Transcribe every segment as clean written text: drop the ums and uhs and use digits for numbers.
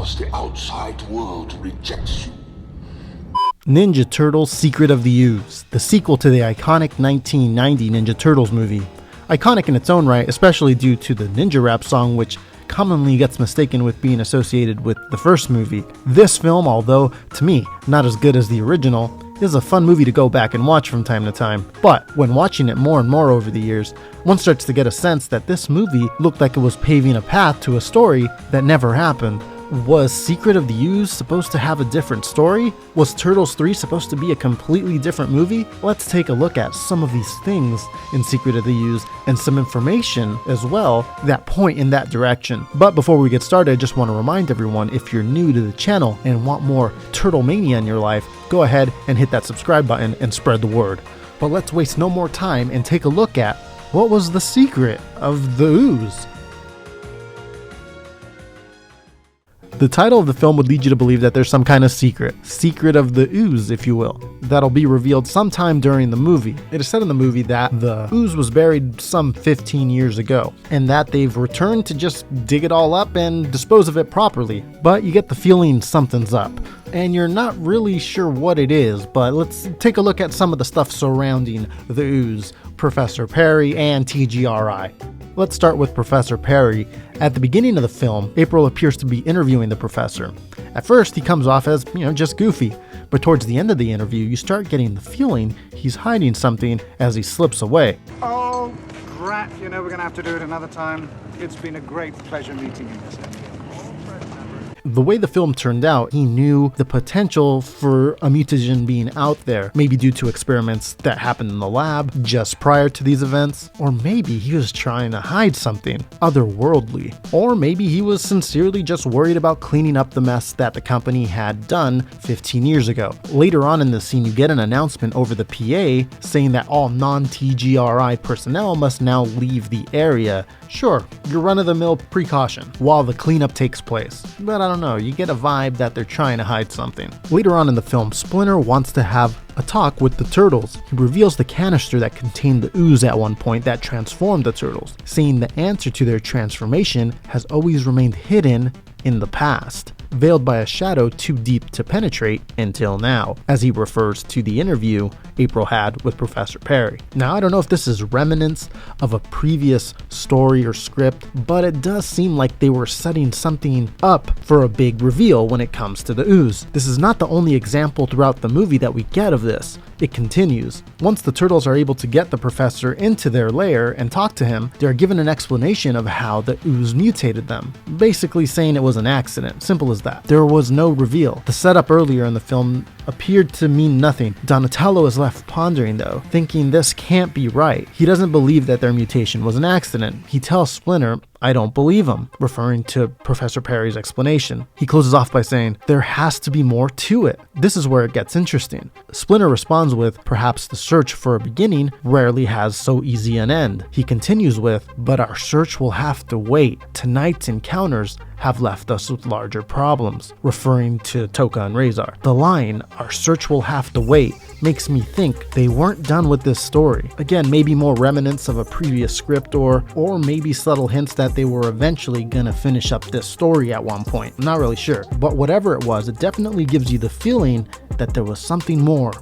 because the outside world rejects you. Ninja Turtles: Secret of the Ooze, the sequel to the iconic 1990 Ninja Turtles movie. Iconic in its own right, especially due to the Ninja Rap song, which commonly gets mistaken with being associated with the first movie. This film, although to me not as good as the original, is a fun movie to go back and watch from time to time. But when watching it more and more over the years, one starts to get a sense that this movie looked like it was paving a path to a story that never happened. Was Secret of the Ooze supposed to have a different story? Was Turtles 3 supposed to be a completely different movie? Let's take a look at some of these things in Secret of the Ooze and some information as well that point in that direction. But before we get started, I just want to remind everyone, if you're new to the channel and want more Turtle Mania in your life, go ahead and hit that subscribe button and spread the word. But let's waste no more time and take a look at what was the secret of the ooze. The title of the film would lead you to believe that there's some kind of secret of the ooze, if you will, that'll be revealed sometime during the movie. It is said in the movie that the ooze was buried some 15 years ago, and that they've returned to just dig it all up and dispose of it properly. But you get the feeling something's up, and you're not really sure what it is. But let's take a look at some of the stuff surrounding the ooze, Professor Perry, and TGRI. Let's start with Professor Perry. At the beginning of the film, April appears to be interviewing the professor. At first, he comes off as, just goofy, but towards the end of the interview, you start getting the feeling he's hiding something as he slips away. Oh, drat, we're gonna have to do it another time. It's been a great pleasure meeting you, Miss Emily. The way the film turned out, he knew the potential for a mutagen being out there, maybe due to experiments that happened in the lab just prior to these events, or maybe he was trying to hide something otherworldly, or maybe he was sincerely just worried about cleaning up the mess that the company had done 15 years ago. Later on in the scene, you get an announcement over the PA saying that all non-TGRI personnel must now leave the area. Sure, your run-of-the-mill precaution while the cleanup takes place, but I don't know, you get a vibe that they're trying to hide something. Later on in the film, Splinter wants to have a talk with the Turtles. He reveals the canister that contained the ooze at one point that transformed the Turtles, saying the answer to their transformation has always remained hidden in the past, veiled by a shadow too deep to penetrate until now, as he refers to the interview April had with Professor Perry. Now, I don't know if this is remnants of a previous story or script, but it does seem like they were setting something up for a big reveal when it comes to the ooze. This is not the only example throughout the movie that we get of this. It continues. Once the Turtles are able to get the professor into their lair and talk to him, they are given an explanation of how the ooze mutated them, basically saying it was an accident. Simple as that. There was no reveal. The setup earlier in the film appeared to mean nothing. Donatello is left pondering though, thinking this can't be right. He doesn't believe that their mutation was an accident. He tells Splinter, "I don't believe him," referring to Professor Perry's explanation. He closes off by saying, "There has to be more to it." This is where it gets interesting. Splinter responds with, "Perhaps the search for a beginning rarely has so easy an end." He continues with, "But our search will have to wait. Tonight's encounters have left us with larger problems," referring to Toka and Razor. The line, "Our search will have to wait," makes me think they weren't done with this story. Again, maybe more remnants of a previous script or maybe subtle hints that they were eventually gonna finish up this story at one point. I'm not really sure. But whatever it was, it definitely gives you the feeling that there was something more.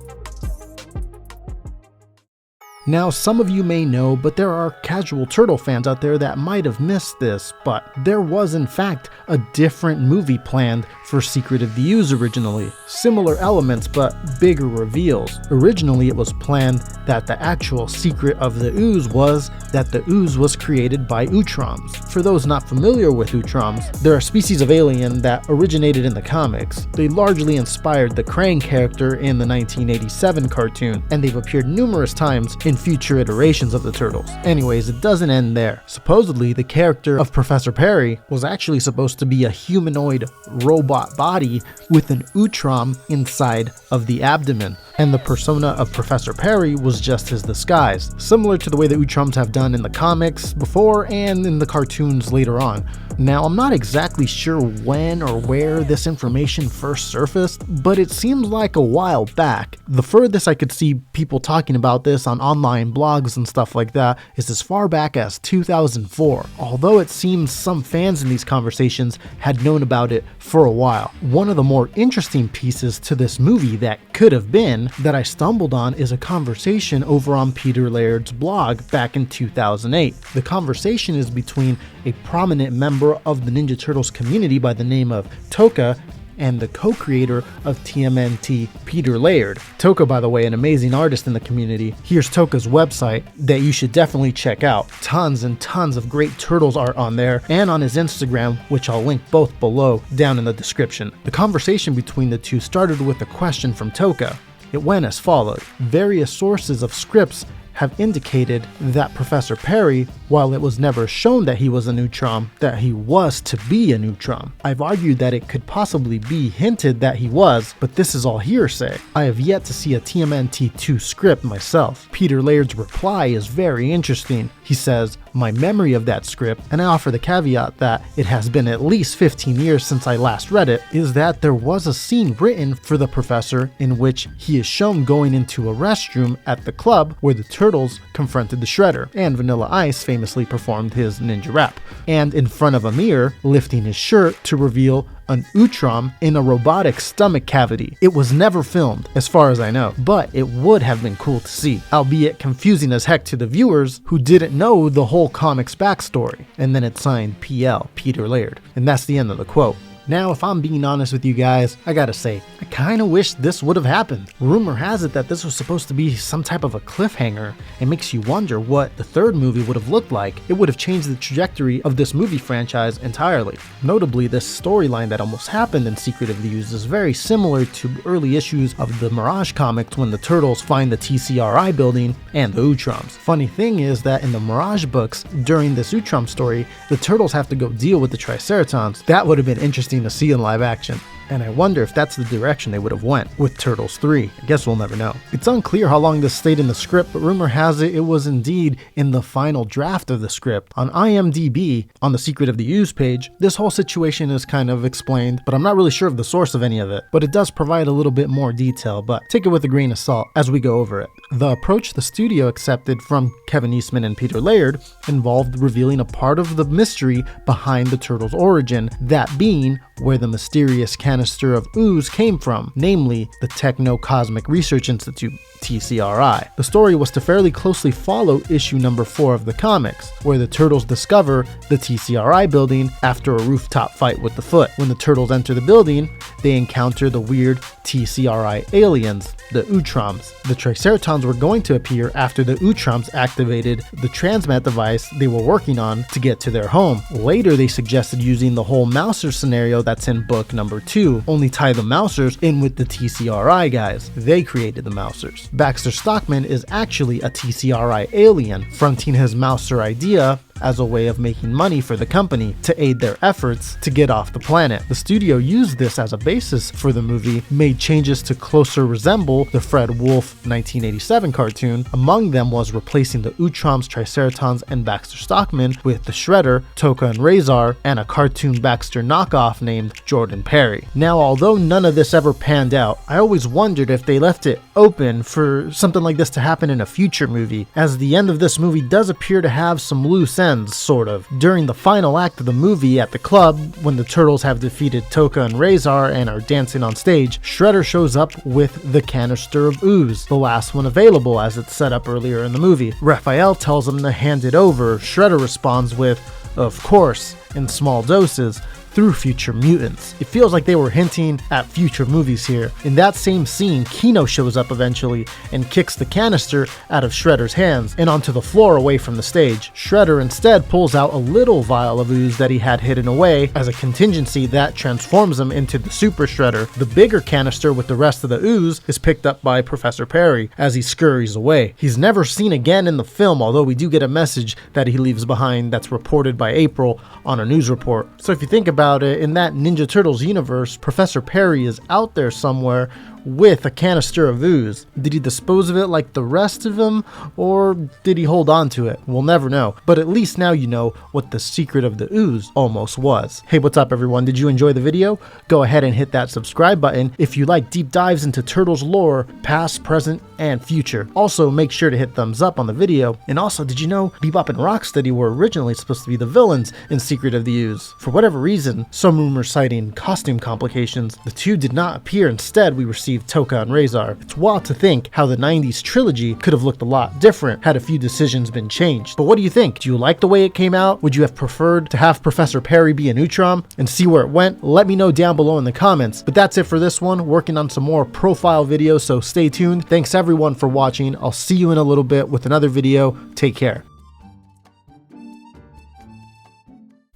Now, some of you may know, but there are casual Turtle fans out there that might have missed this, but there was in fact a different movie planned for Secret of the Ooze originally. Similar elements, but bigger reveals. Originally, it was planned that the actual secret of the ooze was that the ooze was created by Utroms. For those not familiar with Utroms, they're a species of alien that originated in the comics. They largely inspired the Krang character in the 1987 cartoon, and they've appeared numerous times in future iterations of the Turtles. Anyways, it doesn't end there. Supposedly, the character of Professor Perry was actually supposed to be a humanoid robot body with an Utrom inside of the abdomen, and the persona of Professor Perry was just his disguise, similar to the way the Utroms have done in the comics before and in the cartoons later on. Now, I'm not exactly sure when or where this information first surfaced, but it seems like a while back. The furthest I could see people talking about this on online online blogs and stuff like that is as far back as 2004, although it seems some fans in these conversations had known about it for a while. One of the more interesting pieces to this movie that could have been that I stumbled on is a conversation over on Peter Laird's blog back in 2008. The conversation is between a prominent member of the Ninja Turtles community by the name of Toka and the co-creator of Tmnt, Peter Laird. Toka, by the way, an amazing artist in the community. Here's Toka's website that you should definitely check out. Tons and tons of great Turtles art on there, and on his Instagram, which I'll link both below down in the description. The conversation between the two started with a question from Toka. It went as followed. Various sources of scripts have indicated that Professor Perry, while it was never shown that he was a neutron, that he was to be a neutron. I've argued that it could possibly be hinted that he was, but this is all hearsay. I have yet to see a TMNT 2 script myself. Peter Laird's reply is very interesting. He says, "My memory of that script," and I offer the caveat that it has been at least 15 years since I last read it, is that there was a scene written for the professor in which he is shown going into a restroom at the club where the Turtles confronted the Shredder, and Vanilla Ice famously performed his ninja rap, and in front of a mirror, lifting his shirt to reveal an Utrom in a robotic stomach cavity. It was never filmed, as far as I know, but it would have been cool to see, albeit confusing as heck to the viewers who didn't know the whole comic's backstory. And then it's signed PL, Peter Laird. And that's the end of the quote. Now, if I'm being honest with you guys, I gotta say, I kinda wish this would have happened. Rumor has it that this was supposed to be some type of a cliffhanger. It makes you wonder what the third movie would have looked like. It would have changed the trajectory of this movie franchise entirely. Notably, this storyline that almost happened in Secret of the Ooze is very similar to early issues of the Mirage comics when the Turtles find the TCRI building and the Utroms. Funny thing is that in the Mirage books, during this Utrom story, the Turtles have to go deal with the Triceratons. That would have been interesting to see in live action. And I wonder if that's the direction they would have went with Turtles 3. I guess we'll never know. It's unclear how long this stayed in the script, but rumor has it was indeed in the final draft of the script. On IMDb, on the Secret of the Ooze page, this whole situation is kind of explained, but I'm not really sure of the source of any of it. But it does provide a little bit more detail, but take it with a grain of salt as we go over it. The approach the studio accepted from Kevin Eastman and Peter Laird involved revealing a part of the mystery behind the Turtles' origin, that being where the mysterious canister of ooze came from, namely the Techno-Cosmic Research Institute, TCRI. The story was to fairly closely follow issue number 4 of the comics, where the Turtles discover the TCRI building after a rooftop fight with the Foot. When the Turtles enter the building, they encounter the weird TCRI aliens, the Utroms. The Triceratons were going to appear after the Utroms activated the transmat device they were working on to get to their home. Later, they suggested using the whole Mouser scenario that's in book number 2, only tie the Mousers in with the TCRI guys. They created the Mousers. Baxter Stockman is actually a TCRI alien, fronting his Mouser idea as a way of making money for the company to aid their efforts to get off the planet. The studio used this as a basis for the movie, made changes to closer resemble the Fred Wolf 1987 cartoon. Among them was replacing the Utroms, Triceratons, and Baxter Stockman with the Shredder, Toka, and Razor, and a cartoon Baxter knockoff named Jordan Perry. Now, although none of this ever panned out, I always wondered if they left it open for something like this to happen in a future movie, as the end of this movie does appear to have some loose ends, sort of. During the final act of the movie at the club, when the Turtles have defeated Toka and Razor and are dancing on stage, Shredder shows up with the canister of ooze, the last one available as it's set up earlier in the movie. Raphael tells him to hand it over. Shredder responds with, "Of course," in small doses, through future mutants. It feels like they were hinting at future movies here. In that same scene, Kino shows up eventually and kicks the canister out of Shredder's hands and onto the floor away from the stage. Shredder instead pulls out a little vial of ooze that he had hidden away as a contingency that transforms him into the Super Shredder. The bigger canister with the rest of the ooze is picked up by Professor Perry as he scurries away. He's never seen again in the film, although we do get a message that he leaves behind that's reported by April on a news report. So if you think about it, in that Ninja Turtles universe, Professor Perry is out there somewhere with a canister of ooze. Did he dispose of it like the rest of them, or did he hold on to it? We'll never know, but at least now you know what the secret of the ooze almost was. Hey, what's up everyone? Did you enjoy the video? Go ahead and hit that subscribe button if you like deep dives into Turtles lore, past, present, and future. Also, make sure to hit thumbs up on the video. And also, did you know Bebop and Rocksteady were originally supposed to be the villains in Secret of the Ooze? For whatever reason, some rumors citing costume complications, the two did not appear. Instead, we received Toka and Razor. It's wild to think how the 90s trilogy could have looked a lot different had a few decisions been changed. But what do you think? Do you like the way it came out? Would you have preferred to have Professor Perry be a Neutron and see where it went? Let me know down below in the comments. But that's it for this one. Working on some more profile videos, so stay tuned. Thanks everyone for watching. I'll see you in a little bit with another video. Take care.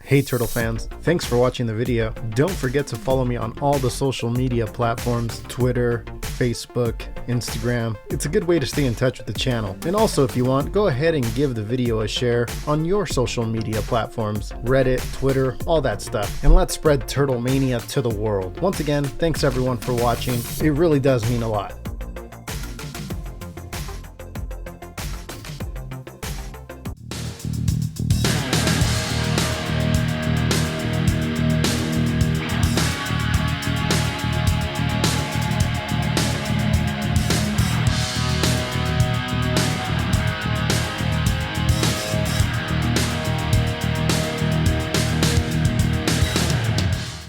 Hey Turtle fans, thanks for watching the video. Don't forget to follow me on all the social media platforms, Twitter, Facebook, Instagram. It's a good way to stay in touch with the channel. And also if you want, go ahead and give the video a share on your social media platforms, Reddit, Twitter, all that stuff. And let's spread Turtle Mania to the world. Once again, thanks everyone for watching. It really does mean a lot.